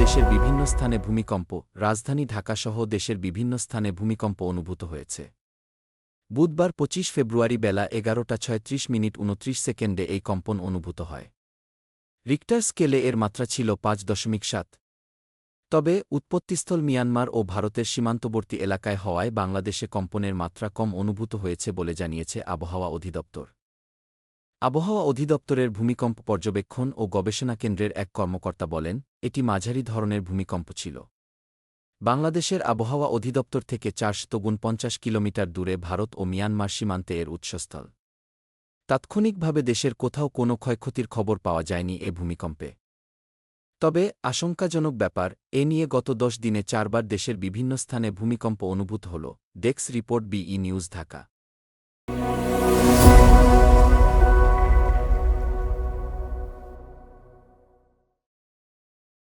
দেশের বিভিন্ন স্থানে ভূমিকম্প, রাজধানী ঢাকাসহ দেশের বিভিন্ন স্থানে ভূমিকম্প অনুভূত হয়েছে। বুধবার ২৫ ফেব্রুয়ারি বেলা ১১:৩৬:২৯ এই কম্পন অনুভূত হয়। রিক্টার স্কেলে এর মাত্রা ছিল ৫.৭। তবে উৎপত্তিস্থল মিয়ানমার ও ভারতের সীমান্তবর্তী এলাকায় হওয়ায় বাংলাদেশে কম্পনের মাত্রা কম অনুভূত হয়েছে বলে জানিয়েছে আবহাওয়া অধিদপ্তর। আবহাওয়া অধিদপ্তরের ভূমিকম্প পর্যবেক্ষণ ও গবেষণা কেন্দ্রের এক কর্মকর্তা বলেন, এটি মাঝারি ধরনের ভূমিকম্প ছিল। বাংলাদেশের আবহাওয়া অধিদপ্তর থেকে ৪৪৯ কিলোমিটার দূরে ভারত ও মিয়ানমার সীমান্তে এর উৎসস্থল। তাৎক্ষণিকভাবে দেশের কোথাও কোনো ক্ষয়ক্ষতির খবর পাওয়া যায়নি এ ভূমিকম্পে। তবে আশঙ্কাজনক ব্যাপার, এ নিয়ে গত ১০ দিনে ৪ বার দেশের বিভিন্ন স্থানে ভূমিকম্প অনুভূত হল। Desk report, BE news, Dhaka.